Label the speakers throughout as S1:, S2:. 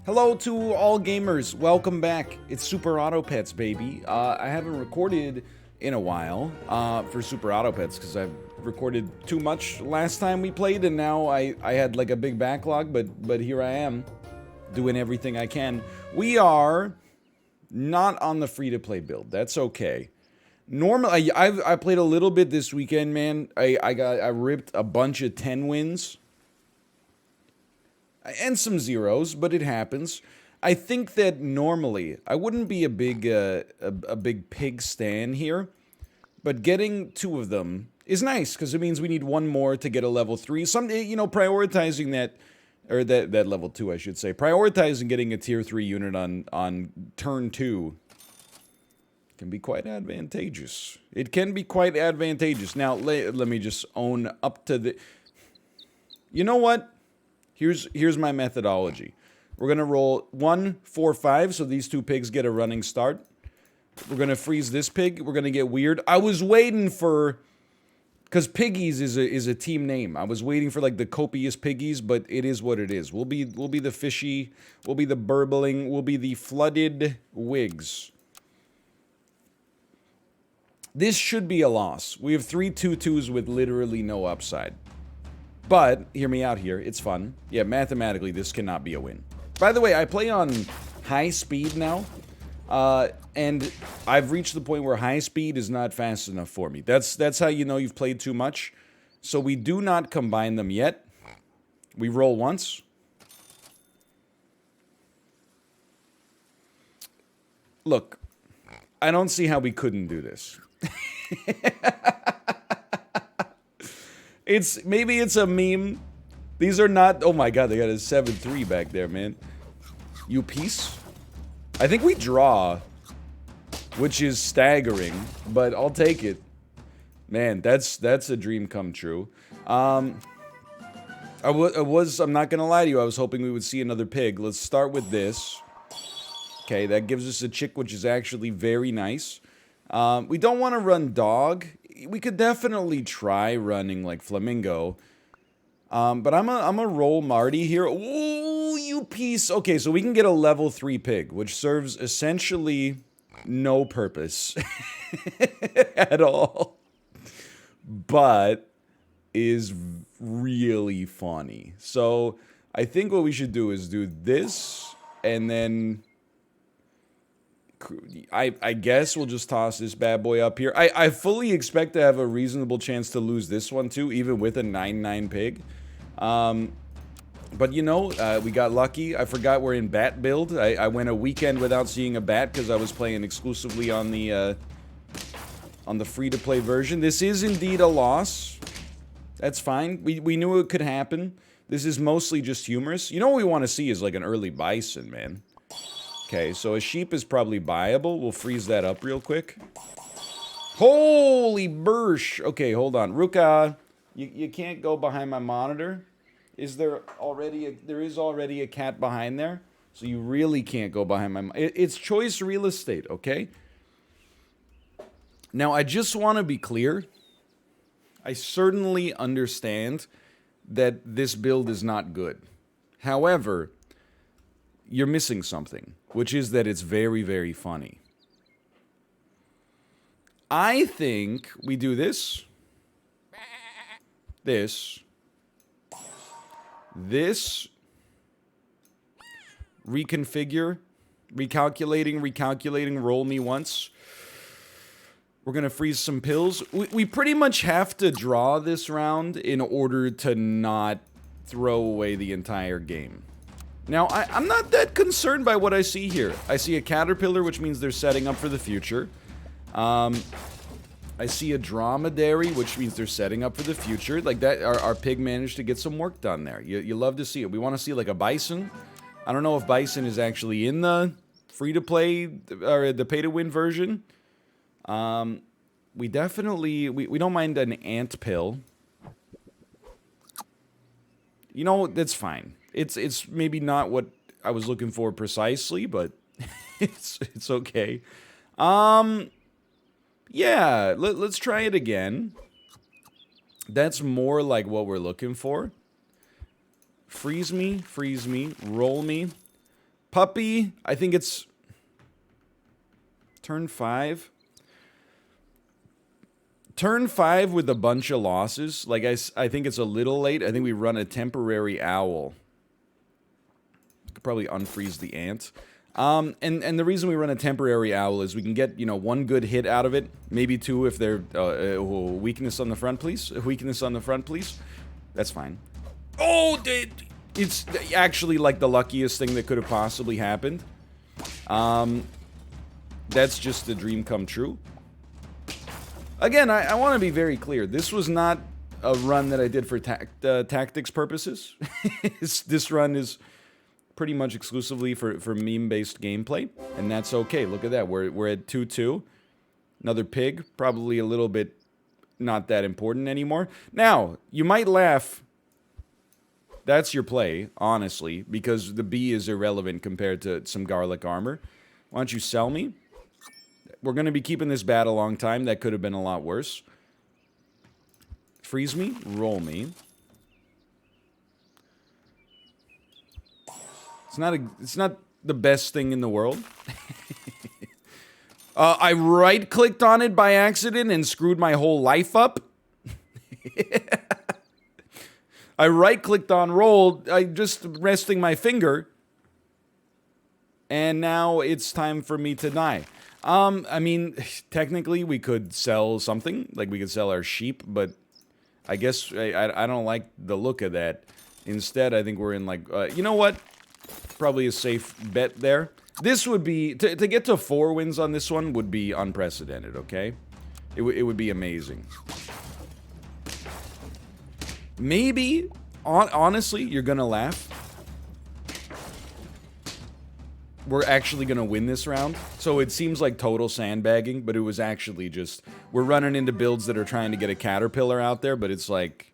S1: Hello to all gamers, welcome back. It's Super Auto Pets, baby. I haven't recorded in a while for Super Auto Pets because I've recorded too much last time we played, and now I had like a big backlog, but here I am doing everything I can. We are not on the free-to-play build. That's okay. Normally, I played a little bit this weekend, man. I ripped a bunch of 10 wins and some zeros, but it happens. I think that normally I wouldn't be a big pig stan here, but getting two of them is nice because it means we need one more to get a level 3. Prioritizing that, or that level 2, I should say. Prioritizing getting a tier 3 unit on turn 2 can be quite advantageous. It can be quite advantageous. Now, let me just own up to the... You know what? Here's my methodology. We're going to roll 1, 4, 5, so these two pigs get a running start. We're going to freeze this pig. We're going to get weird. I was waiting for... Because Piggies is a team name. I was waiting for, like, the copious Piggies, but it is what it is. We'll be the fishy, we'll be the burbling, we'll be the flooded wigs. This should be a loss. We have 3 2-2s with literally no upside. But, hear me out here, it's fun. Yeah, mathematically, this cannot be a win. By the way, I play on high speed now, and I've reached the point where high speed is not fast enough for me. That's how you know you've played too much. So we do not combine them yet. We roll once. Look, I don't see how we couldn't do this. Maybe it's a meme. These are not... Oh my god, they got a 7-3 back there, man. You piece? I think we draw, which is staggering, but I'll take it. Man, that's a dream come true. I'm not gonna lie to you, I was hoping we would see another pig. Let's start with this. Okay, that gives us a chick, which is actually very nice. We don't want to run dog. We could definitely try running like flamingo. But I'm a roll Marty here. Ooh, you piece. Okay, so we can get a level 3 pig, which serves essentially no purpose at all. But is really funny. So I think what we should do is do this, and then... I guess we'll just toss this bad boy up here. I fully expect to have a reasonable chance to lose this one too, even with a 9-9 pig. But you know, we got lucky. I forgot we're in bat build. I went a weekend without seeing a bat because I was playing exclusively on the free-to-play version. This is indeed a loss. That's fine. We knew it could happen. This is mostly just humorous. You know what we want to see is like an early bison, man. Okay, so a sheep is probably buyable. We'll freeze that up real quick. Holy bursh! Okay, hold on. Ruka, you can't go behind my monitor. Is there already there is already a cat behind there? So you really can't go behind my... It's choice real estate, okay? Now, I just want to be clear. I certainly understand that this build is not good. However, you're missing something, which is that it's very, very funny. I think we do this, reconfigure, recalculating, roll me once. We're gonna freeze some pills. We pretty much have to draw this round in order to not throw away the entire game. Now, I'm not that concerned by what I see here. I see a caterpillar, which means they're setting up for the future. I see a dromedary, which means they're setting up for the future. Like that, our pig managed to get some work done there. You love to see it. We want to see like a bison. I don't know if bison is actually in the free-to-play or the pay-to-win version. We definitely we don't mind an ant pill. You know, that's fine. It's maybe not what I was looking for precisely, but it's okay. Yeah, let's try it again. That's more like what we're looking for. Freeze me, roll me. Puppy, I think it's turn 5. Turn 5 with a bunch of losses. Like, I think it's a little late. I think we run a temporary owl. Could probably unfreeze the ant. And the reason we run a temporary owl is we can get, you know, 1 good hit out of it. Maybe 2 if they're, weakness on the front, please. Weakness on the front, please. That's fine. Oh, it's actually, like, the luckiest thing that could have possibly happened. That's just a dream come true. Again, I want to be very clear. This was not a run that I did for tactics purposes. This run is pretty much exclusively for meme-based gameplay, and that's okay. Look at that. We're at 2-2. Another pig. Probably a little bit not that important anymore. Now, you might laugh. That's your play, honestly, because the bee is irrelevant compared to some garlic armor. Why don't you sell me? We're going to be keeping this bat a long time. That could have been a lot worse. Freeze me. Roll me. It's not the best thing in the world. I right-clicked on it by accident and screwed my whole life up. I right-clicked on roll. I just resting my finger. And now it's time for me to die. I mean, technically we could sell something. Like we could sell our sheep, but I guess I don't like the look of that. Instead, I think we're in like, you know what? Probably a safe bet there. This would be, to get to 4 wins on this one would be unprecedented, okay? It would be amazing. Maybe, honestly, you're gonna laugh. We're actually gonna win this round. So it seems like total sandbagging, but it was actually just, we're running into builds that are trying to get a caterpillar out there, but it's like,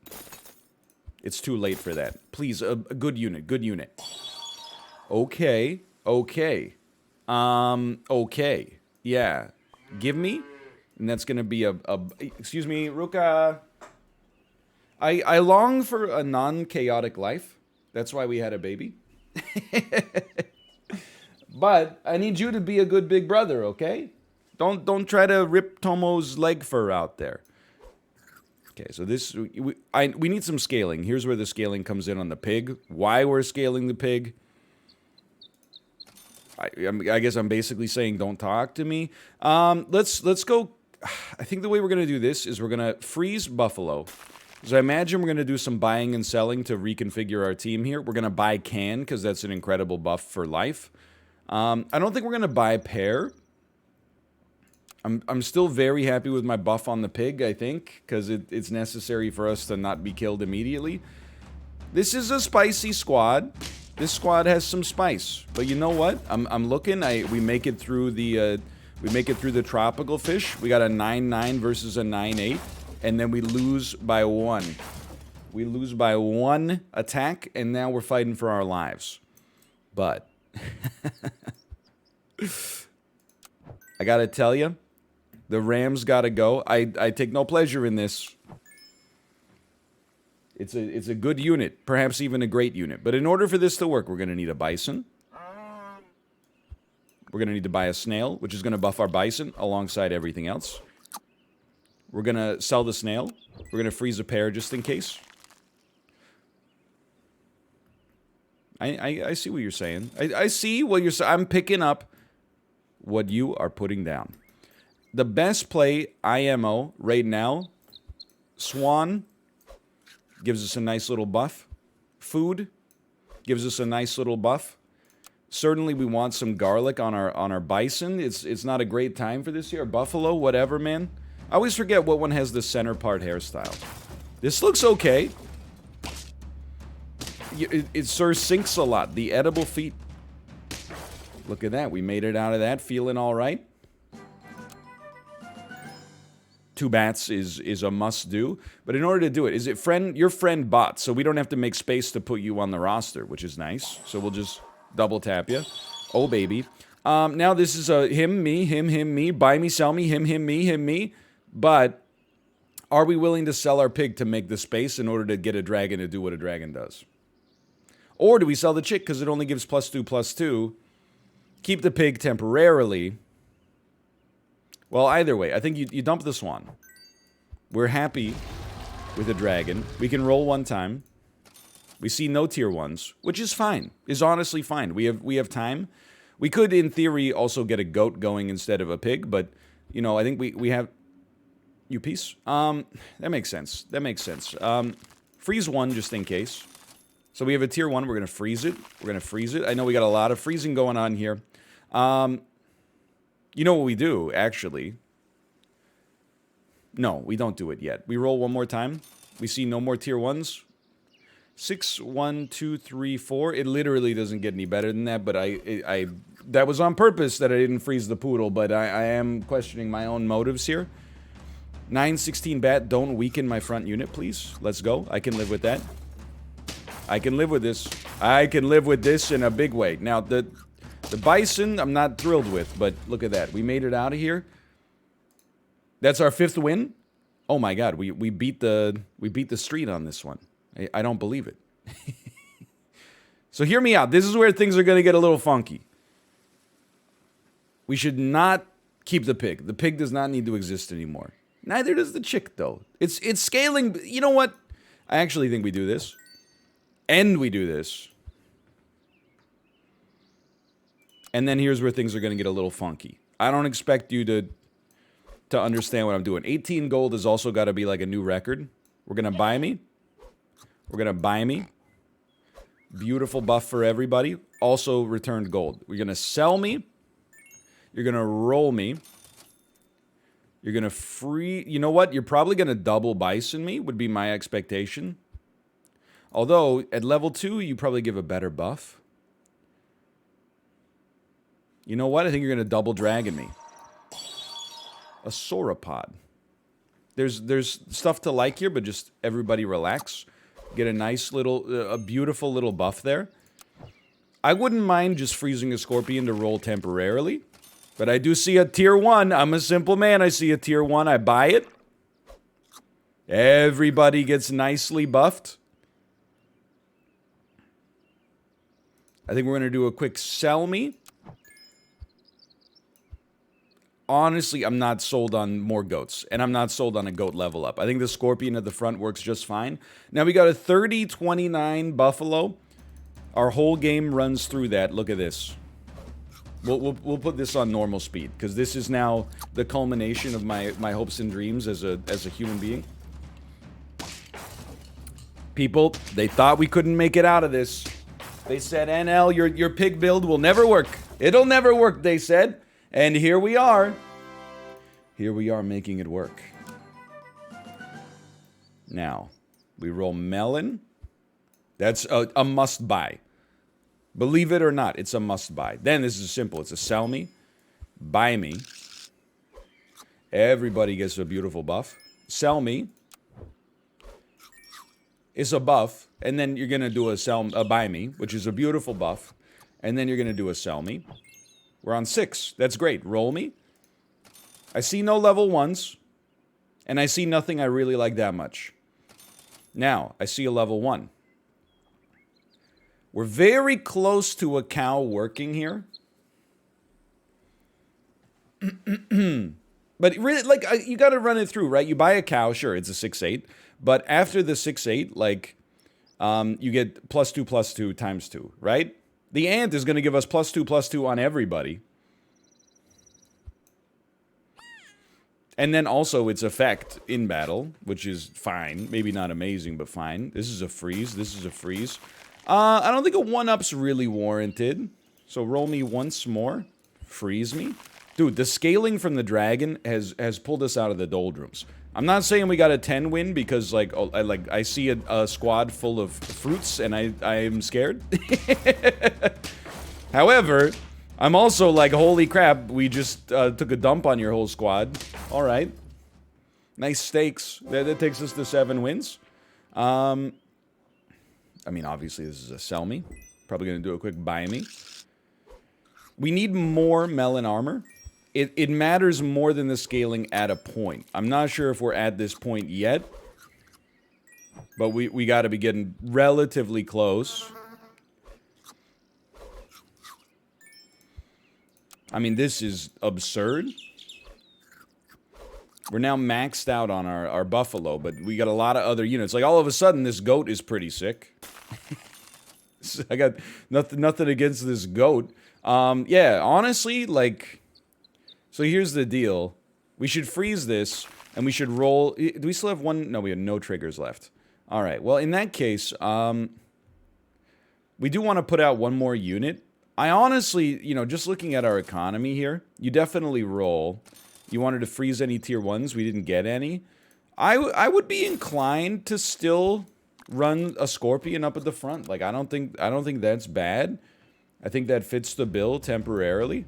S1: it's too late for that. Please, a good unit, good unit. Okay, okay. Okay. Yeah. Give me, and that's gonna be excuse me, Ruka. I long for a non-chaotic life. That's why we had a baby. But I need you to be a good big brother, okay? Don't try to rip Tomo's leg fur out there. Okay, so this we need some scaling. Here's where the scaling comes in on the pig. Why we're scaling the pig? I guess I'm basically saying don't talk to me. Let's go. I think the way we're gonna do this is we're gonna freeze Buffalo. So I imagine we're gonna do some buying and selling to reconfigure our team here. We're gonna buy Can because that's an incredible buff for life. I don't think we're gonna buy Pear. I'm still very happy with my buff on the pig, I think, because it's necessary for us to not be killed immediately. This is a spicy squad. This squad has some spice, but you know what? I'm looking. We make it through the tropical fish. We got a 9-9 versus a 9-8, and then we lose by 1. We lose by 1 attack, and now we're fighting for our lives. But I gotta tell you, the Rams gotta go. I take no pleasure in this. It's a good unit, perhaps even a great unit. But in order for this to work, we're going to need a bison. We're going to need to buy a snail, which is going to buff our bison alongside everything else. We're going to sell the snail. We're going to freeze a pear just in case. I see what you're saying. I see what you're saying. I'm picking up what you are putting down. The best play IMO right now, Swan gives us a nice little buff. Food gives us a nice little buff. Certainly we want some garlic on our bison. It's not a great time for this here. Buffalo, whatever, man. I always forget what one has the center part hairstyle. This looks okay. It sort of sinks a lot. The edible feet. Look at that. We made it out of that. Feeling all right. 2 bats is a must-do. But in order to do it, is it your friend bot, so we don't have to make space to put you on the roster, which is nice. So we'll just double tap you. Oh, baby. Now this is a him, me, buy me, sell me, him, me. But are we willing to sell our pig to make the space in order to get a dragon to do what a dragon does? Or do we sell the chick because it only gives +2/+2? keep the pig temporarily. Well, either way, I think you dump the swan. We're happy with the dragon. We can roll one time. We see no tier 1s, which is fine. Is honestly fine. We have time. We could, in theory, also get a goat going instead of a pig, but, you know, I think we have... You piece? That makes sense. That makes sense. Freeze 1 just in case. So we have a tier 1. We're going to freeze it. We're going to freeze it. I know we got a lot of freezing going on here. You know what we do, actually? No, we don't do it yet. We roll one more time. We see no more tier 1s. 6, 1, 2, 3, 4. It literally doesn't get any better than that, but that was on purpose that I didn't freeze the poodle, but I am questioning my own motives here. 9, 16 bat, don't weaken my front unit, please. Let's go. I can live with that. I can live with this. I can live with this in a big way. Now, the bison, I'm not thrilled with, but look at that. We made it out of here. That's our 5th win. Oh my god, we beat the street on this one. I don't believe it. So hear me out. This is where things are going to get a little funky. We should not keep the pig. The pig does not need to exist anymore. Neither does the chick, though. It's scaling. You know what? I actually think we do this. And we do this. And then here's where things are going to get a little funky. I don't expect you to understand what I'm doing. 18 gold has also got to be like a new record. We're going to buy me. We're going to buy me. Beautiful buff for everybody. Also returned gold. We're going to sell me. You're going to roll me. You're going to free... You know what? You're probably going to double bison me, would be my expectation. Although, at level 2, you probably give a better buff. You know what? I think you're going to double dragon me. A sauropod. There's stuff to like here, but just everybody relax. Get a nice little, a beautiful little buff there. I wouldn't mind just freezing a scorpion to roll temporarily. But I do see a tier 1. I'm a simple man. I see a tier 1. I buy it. Everybody gets nicely buffed. I think we're going to do a quick sell me. Honestly, I'm not sold on more goats, and I'm not sold on a goat level up. I think the scorpion at the front works just fine. Now we got a 30-29 buffalo. Our whole game runs through that. Look at this. We'll put this on normal speed, because this is now the culmination of my hopes and dreams as a human being. People, they thought we couldn't make it out of this. They said, NL, your pig build will never work. It'll never work, they said. And here we are. Here we are making it work. Now, we roll melon. That's a must-buy. Believe it or not, it's a must-buy. Then this is simple. It's a sell me, buy me. Everybody gets a beautiful buff. Sell me. It's a buff. And then you're going to do a buy me, which is a beautiful buff. And then you're going to do a sell me. We're on 6. That's great. Roll me. I see no level 1s. And I see nothing I really like that much. Now, I see a level 1. We're very close to a cow working here. But really, like, you got to run it through, right? You buy a cow, sure, it's a 6-8. But after the 6-8, like, you get +2/+2 times 2, right? The ant is going to give us +2/+2 on everybody. And then also its effect in battle, which is fine. Maybe not amazing, but fine. This is a freeze. This is a freeze. I don't think a 1-up's really warranted. So roll me once more. Freeze me. Dude, the scaling from the dragon has pulled us out of the doldrums. I'm not saying we got a 10 win because, like, I see a squad full of fruits and I'm scared. However, I'm also like, holy crap, we just took a dump on your whole squad. All right. Nice stakes. That takes us to 7 wins. I mean, obviously, this is a sell me. Probably going to do a quick buy me. We need more melon armor. It matters more than the scaling at a point. I'm not sure if we're at this point yet. But we got to be getting relatively close. I mean, this is absurd. We're now maxed out on our buffalo, but we got a lot of other units. Like, all of a sudden, this goat is pretty sick. So I got nothing against this goat. Yeah, honestly, like... So here's the deal. We should freeze this, and we should roll... Do we still have one? No, we have no triggers left. Alright, well, in that case, we do want to put out one more unit. I honestly, you know, just looking at our economy here, you definitely roll... You wanted to freeze any tier 1s, we didn't get any. I would be inclined to still run a Scorpion up at the front. Like, I don't think that's bad. I think that fits the bill temporarily.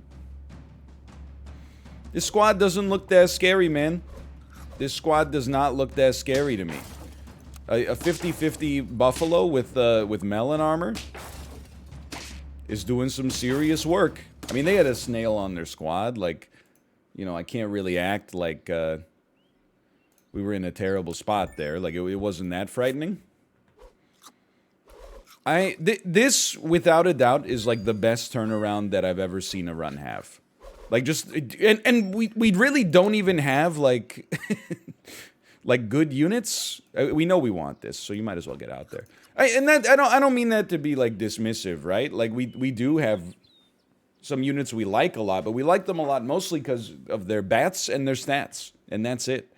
S1: This squad doesn't look that scary, man. This squad does not look that scary to me. A 50-50 Buffalo with melon armor is doing some serious work. I mean, they had a snail on their squad, like... You know, I can't really act like we were in a terrible spot there. Like, it wasn't that frightening. This, without a doubt, is, like, the best turnaround that I've ever seen a run have. Like, just... And we really don't even have, like... like, good units. We know we want this, so you might as well get out there. I don't mean that to be, like, dismissive, right? Like, we do have... some units we like a lot, but we like them a lot mostly because of their bats and their stats, and that's it.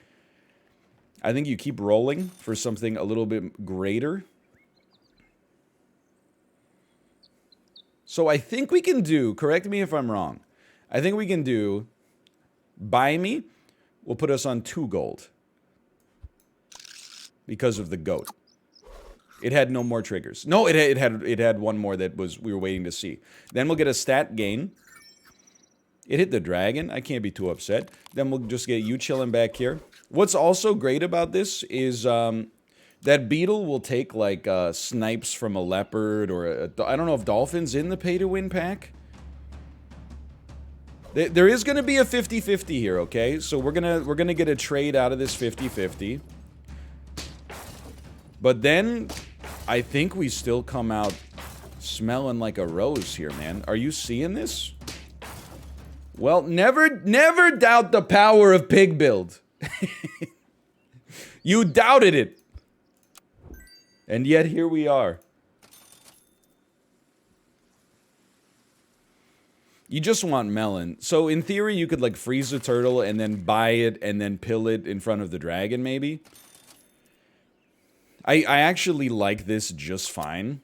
S1: I think you keep rolling for something a little bit greater. So I think we can do, correct me if I'm wrong, I think we can do, buy me, will put us on 2 gold. Because of the goat. It had no more triggers. No, it had one more that we were waiting to see. Then we'll get a stat gain. It hit the dragon. I can't be too upset. Then we'll just get you chilling back here. What's also great about this is that beetle will take like snipes from a leopard or I don't know if dolphin's in the pay-to-win pack. There is going to be a 50-50 here, okay? So we're gonna get a trade out of this 50-50. But then I think we still come out smelling like a rose here, man. Are you seeing this? Well, never doubt the power of pig build. You doubted it. And yet here we are. You just want melon. So in theory, you could like freeze a turtle and then buy it and then pill it in front of the dragon, maybe. I actually like this just fine.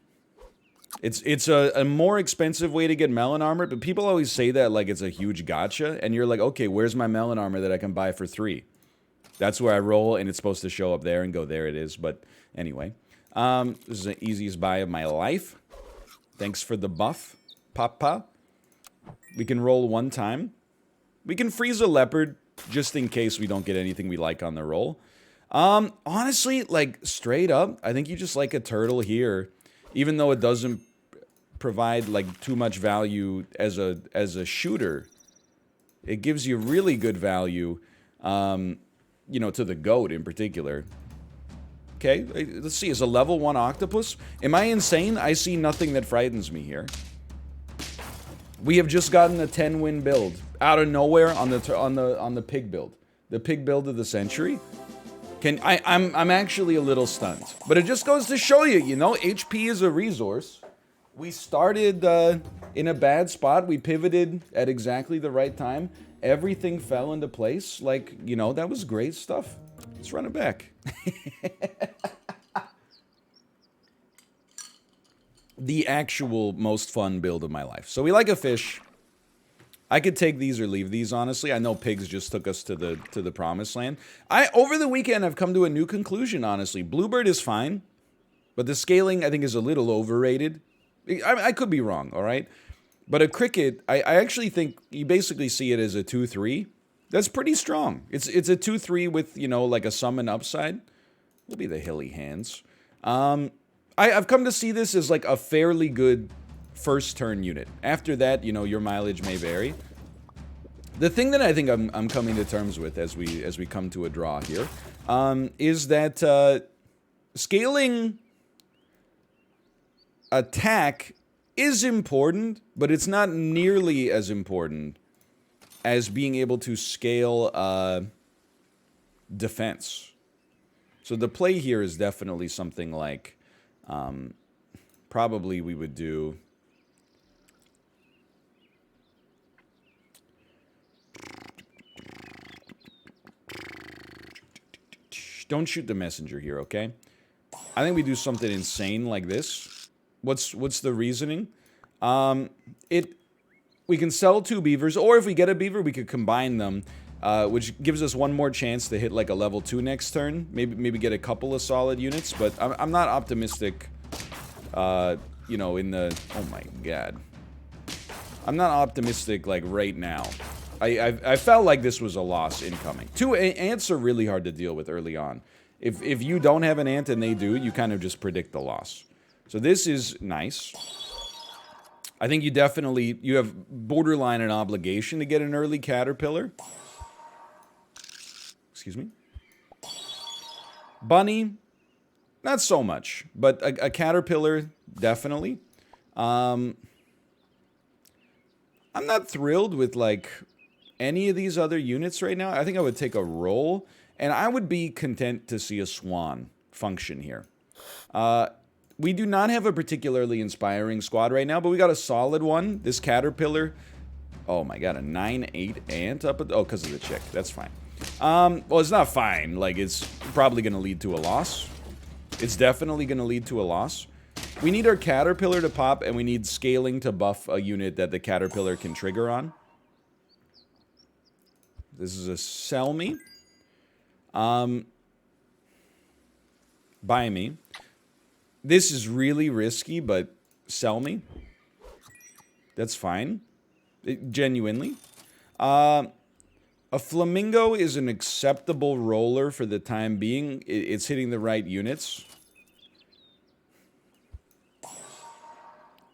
S1: It's a more expensive way to get melon armor, but people always say that like it's a huge gotcha, and you're like, okay, where's my melon armor that I can buy for 3? That's where I roll, and it's supposed to show up there and go, there it is, but anyway. This is the easiest buy of my life. Thanks for the buff, Papa. We can roll 1 time. We can freeze a leopard, just in case we don't get anything we like on the roll. Honestly, like, straight up, I think you just like a turtle here, even though it doesn't provide, like, too much value as a shooter. It gives you really good value, you know, to the goat in particular. Okay, let's see, is a level 1 octopus? Am I insane? I see nothing that frightens me here. We have just gotten a 10-win build out of nowhere on the pig build. The pig build of the century. I'm actually a little stunned. But it just goes to show you, you know, HP is a resource. We started in a bad spot. We pivoted at exactly the right time. Everything fell into place. Like, you know, that was great stuff. Let's run it back. The actual most fun build of my life. So we like a fish. I could take these or leave these, honestly. I know pigs just took us to the promised land. Over the weekend, I've come to a new conclusion, honestly. Bluebird is fine, but the scaling, I think, is a little overrated. I could be wrong, all right? But a cricket, I actually think you basically see it as a 2-3. That's pretty strong. It's a 2-3 with, you know, like a summon upside. Will be the hilly hands. I've come to see this as like a fairly good first turn unit. After that, you know, your mileage may vary. The thing that I think I'm coming to terms with as we come to a draw here, is that scaling attack is important, but it's not nearly as important as being able to scale defense. So the play here is definitely something like, probably we would do... Don't shoot the messenger here, okay? I think we do something insane like this. What's the reasoning? We can sell 2 beavers, or if we get a beaver, we could combine them, which gives us one more chance to hit like a level 2 next turn. Maybe get a couple of solid units, but I'm not optimistic, you know, in the... Oh my god. I'm not optimistic, like, right now. I felt like this was a loss incoming. 2 ants are really hard to deal with early on. If you don't have an ant and they do, you kind of just predict the loss. So this is nice. I think you have borderline an obligation to get an early caterpillar. Excuse me. Bunny, not so much, but a caterpillar, definitely. I'm not thrilled with, like, any of these other units right now. I think I would take a roll, and I would be content to see a swan function here. We do not have a particularly inspiring squad right now, but we got a solid one. This caterpillar, oh my god, a 9/8 ant up at... Oh, because of the chick. That's fine. Well, it's not fine. Like, it's probably going to lead to a loss. It's definitely going to lead to a loss. We need our caterpillar to pop, and we need scaling to buff a unit that the caterpillar can trigger on. This is a sell me. Buy me. This is really risky, but sell me. That's fine. Genuinely. A flamingo is an acceptable roller for the time being. It's hitting the right units.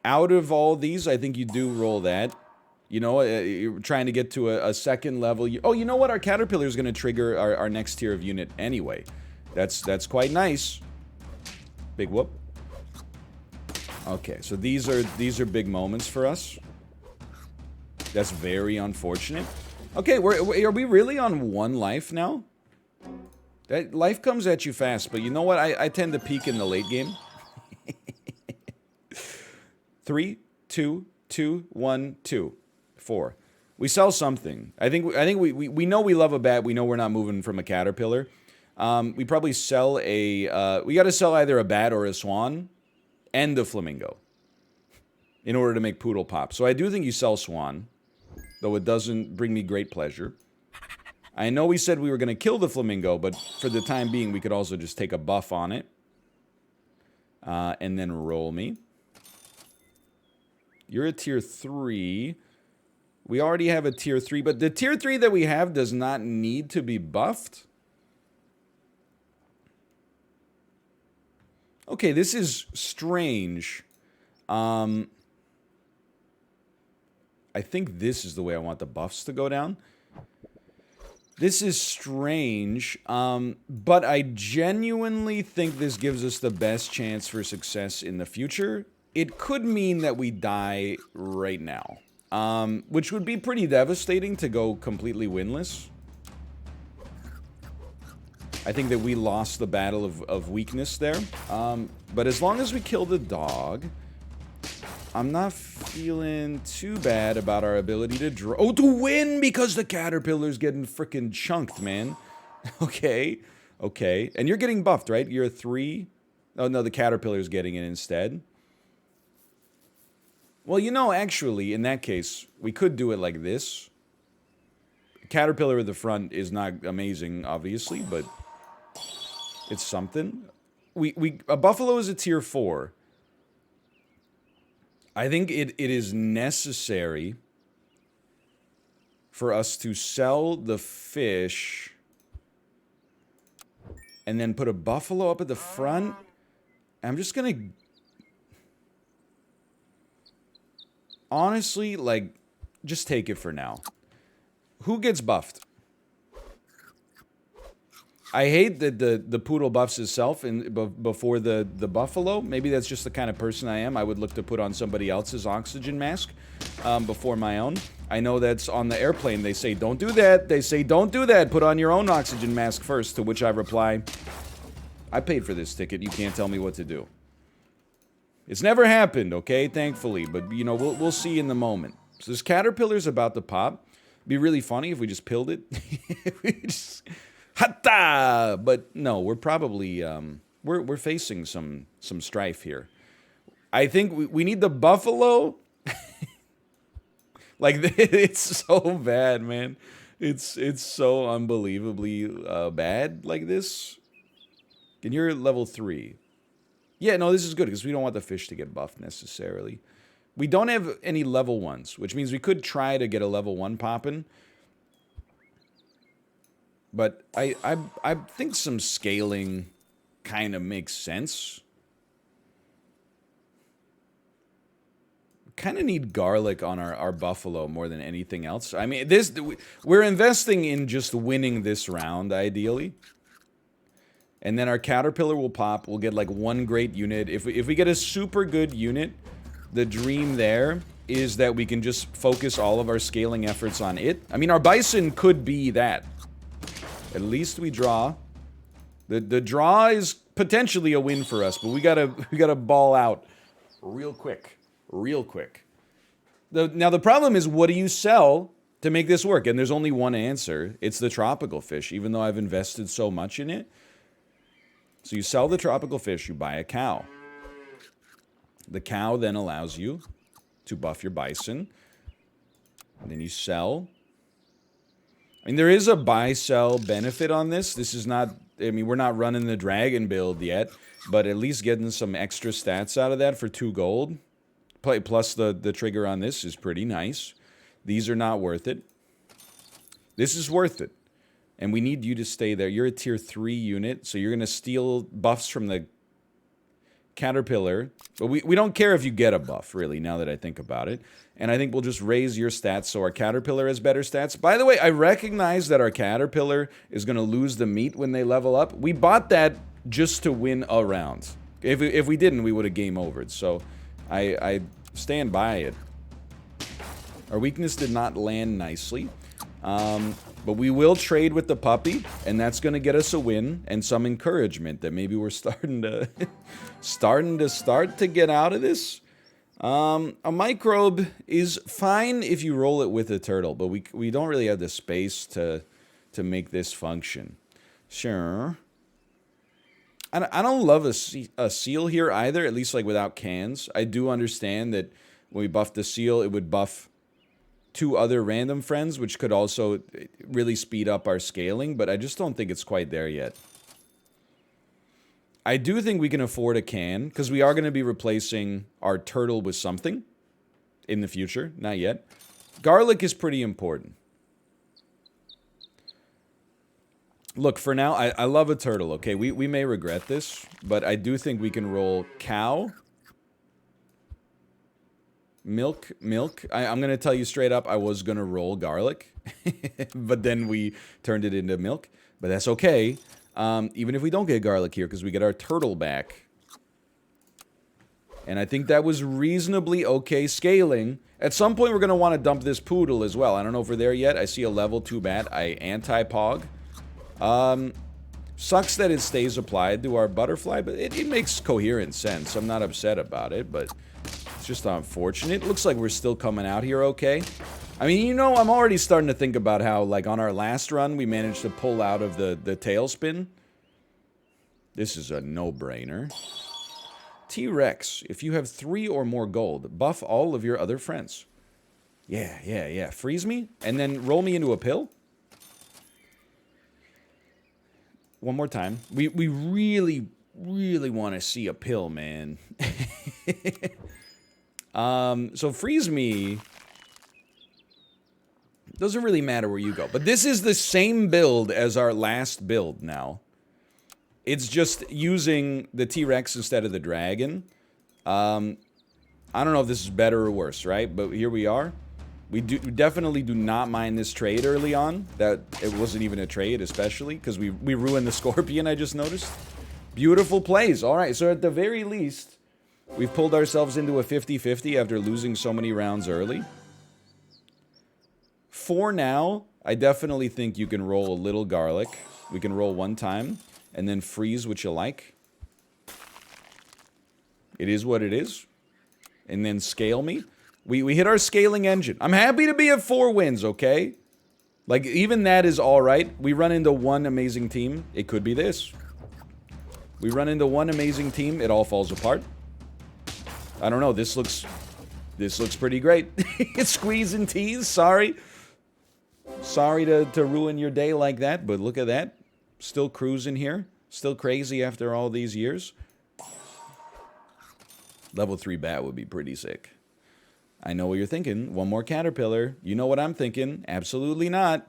S1: Out of all these, I think you do roll that. You know, you're trying to get to a second level. Oh, you know what? Our caterpillar is going to trigger our next tier of unit anyway. That's quite nice. Big whoop. Okay, so these are big moments for us. That's very unfortunate. Okay, are we really on 1 life now? That life comes at you fast, but you know what? I tend to peak in the late game. 3, 2, 2, 1, 2, 4. We sell something. I think we know we love a bat. We know we're not moving from a caterpillar. We probably sell a... we got to sell either a bat or a swan and a flamingo in order to make poodle pop. So I do think you sell swan, though it doesn't bring me great pleasure. I know we said we were going to kill the flamingo, but for the time being, we could also just take a buff on it. And then roll me. You're a tier 3. We already have a tier 3, but the tier 3 that we have does not need to be buffed. Okay, this is strange. I think this is the way I want the buffs to go down. This is strange, but I genuinely think this gives us the best chance for success in the future. It could mean that we die right now, which would be pretty devastating to go completely winless. I think that we lost the battle of weakness there, but as long as we kill the dog, I'm not feeling too bad about our ability to draw. Oh, to win because the caterpillar's getting freaking chunked, man. Okay, okay. And you're getting buffed, right? You're a 3. Oh, no, the caterpillar's getting it instead. Well, you know, actually, in that case, we could do it like this. Caterpillar at the front is not amazing, obviously, but it's something. A buffalo is a tier 4. I think it is necessary for us to sell the fish and then put a buffalo up at the front. I'm just gonna... Honestly, like, just take it for now. Who gets buffed? I hate that the poodle buffs itself before the buffalo. Maybe that's just the kind of person I am. I would look to put on somebody else's oxygen mask before my own. I know that's on the airplane. They say, don't do that. They say, don't do that. Put on your own oxygen mask first, to which I reply, I paid for this ticket. You can't tell me what to do. It's never happened, okay? Thankfully. But, you know, we'll see in the moment. So this caterpillar's about to pop. It'd be really funny if we just pilled it. We just... Hatta! But no, we're probably... We're facing some strife here. I think we need the buffalo. Like, it's so bad, man. It's so unbelievably bad like this. And you're level 3. Yeah, no, this is good because we don't want the fish to get buffed necessarily. We don't have any level 1s, which means we could try to get a level 1 poppin'. But I think some scaling kind of makes sense. Kind of need garlic on our buffalo more than anything else. I mean, we're investing in just winning this round, ideally. And then our caterpillar will pop. We'll get like 1 great unit. If we get a super good unit, the dream there is that we can just focus all of our scaling efforts on it. I mean, our bison could be that. At least we draw. The draw is potentially a win for us, but we gotta ball out real quick. Real quick. Now the problem is, what do you sell to make this work? And there's only one answer. It's the tropical fish, even though I've invested so much in it. So you sell the tropical fish, you buy a cow. The cow then allows you to buff your bison. And then you sell. I mean, there is a buy-sell benefit on this. This is not... I mean, we're not running the dragon build yet, but at least getting some extra stats out of that for 2 gold. Plus the trigger on this is pretty nice. These are not worth it. This is worth it. And we need you to stay there. You're a tier 3 unit, so you're going to steal buffs from the caterpillar. But we don't care if you get a buff, really, now that I think about it. And I think we'll just raise your stats so our caterpillar has better stats. By the way, I recognize that our caterpillar is going to lose the meat when they level up. We bought that just to win a round. If we didn't, we would have game overed. So I stand by it. Our weakness did not land nicely. But we will trade with the puppy, and that's going to get us a win and some encouragement that maybe we're starting to start to get out of this. A microbe is fine if you roll it with a turtle, but we don't really have the space to make this function. Sure. I don't love a seal here either, at least like without cans. I do understand that when we buff the seal, it would buff 2 other random friends, which could also really speed up our scaling, but I just don't think it's quite there yet. I do think we can afford a can, because we are going to be replacing our turtle with something in the future. Not yet. Garlic is pretty important. Look, for now, I love a turtle, okay? We may regret this, but I do think we can roll cow. Milk. I'm going to tell you straight up, I was going to roll garlic. But then we turned it into milk. But that's okay. Even if we don't get garlic here, because we get our turtle back. And I think that was reasonably okay scaling. At some point, we're going to want to dump this poodle as well. I don't know if we're there yet. I see a level 2 bat. I anti-pog. Sucks that it stays applied to our butterfly, but it makes coherent sense. I'm not upset about it, but it's just unfortunate. It looks like we're still coming out here okay. I mean, you know, I'm already starting to think about how, like, on our last run, we managed to pull out of the tailspin. This is a no-brainer. T-Rex, if you have 3 or more gold, buff all of your other friends. Yeah. Freeze me, and then roll me into a pill. One more time. We really want to see a pill, man. So freeze me. Doesn't really matter where you go. But this is the same build as our last build now. It's just using the T-Rex instead of the dragon. I don't know if this is better or worse, right? But here we are. We definitely do not mind this trade early on. That it wasn't even a trade, especially, because we ruined the scorpion, I just noticed. Beautiful plays. All right, so at the very least, we've pulled ourselves into a 50-50 after losing so many rounds early. for now, I definitely think you can roll a little garlic. We can roll one time, and then freeze what you like. It is what it is. And then scale me. We hit our scaling engine. I'm happy to be at 4 wins, okay? Like, even that is alright. We run into one amazing team. It could be this. We run into one amazing team. It all falls apart. I don't know. This looks pretty great. Squeeze and tease. Sorry. Sorry to ruin your day like that, but look at that. Still cruising here. Still crazy after all these years. Level 3 bat would be pretty sick. I know what you're thinking. One more caterpillar. You know what I'm thinking. Absolutely not.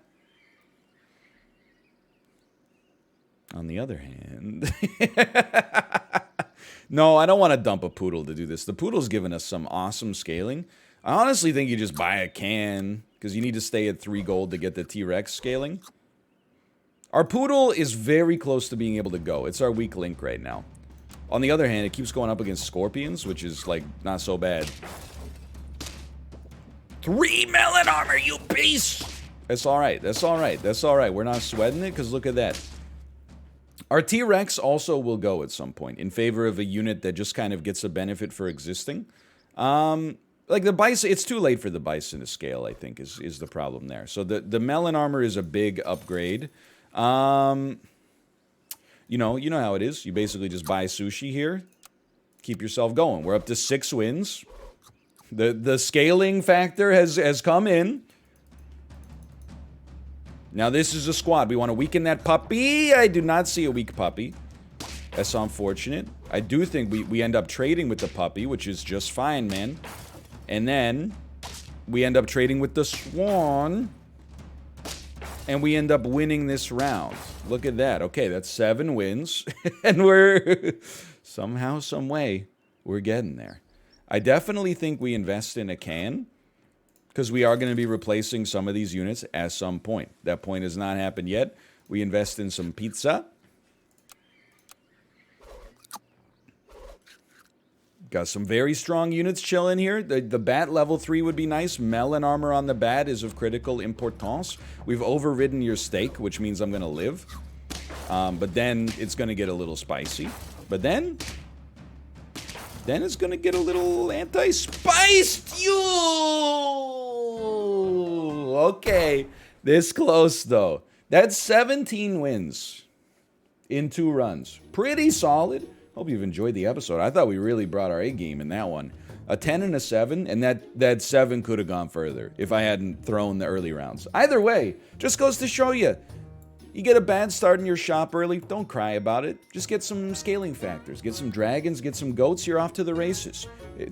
S1: On the other hand... No, I don't want to dump a poodle to do this. The poodle's given us some awesome scaling. I honestly think you just buy a can, because you need to stay at 3 gold to get the T-Rex scaling. Our poodle is very close to being able to go. It's our weak link right now. On the other hand, it keeps going up against scorpions, which is, like, not so bad. 3 melon armor, you beast! That's alright, that's alright, that's alright. We're not sweating it, because look at that. Our T-Rex also will go at some point in favor of a unit that just kind of gets a benefit for existing. Like the bison, it's too late for the bison to scale, I think, is the problem there. So the melon armor is a big upgrade. You know how it is. You basically just buy sushi here. Keep yourself going. We're up to 6 wins. The scaling factor has come in. Now this is a squad. We want to weaken that puppy. I do not see a weak puppy. That's unfortunate. I do think we end up trading with the puppy, which is just fine, man. And then we end up trading with the swan. And we end up winning this round. Look at that. Okay, that's 7 wins. And we're... somehow, some way, we're getting there. I definitely think we invest in a can. Because we are going to be replacing some of these units at some point. That point has not happened yet. We invest in some pizza. Got some very strong units chilling here. The bat level 3 would be nice. Melon armor on the bat is of critical importance. We've overridden your steak, which means I'm going to live. But then it's going to get a little spicy. But then it's going to get a little anti-spiced. Okay, this close, though. That's 17 wins in 2 runs. Pretty solid. Hope you've enjoyed the episode. I thought we really brought our A game in that one. A 10 and a 7, and that 7 could have gone further if I hadn't thrown the early rounds. Either way, just goes to show you. You get a bad start in your shop early, don't cry about it. Just get some scaling factors. Get some dragons, get some goats, you're off to the races.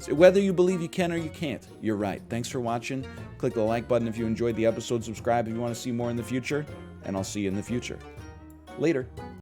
S1: Whether you believe you can or you can't, you're right. Thanks for watching. Click the like button if you enjoyed the episode. Subscribe if you want to see more in the future. And I'll see you in the future. Later.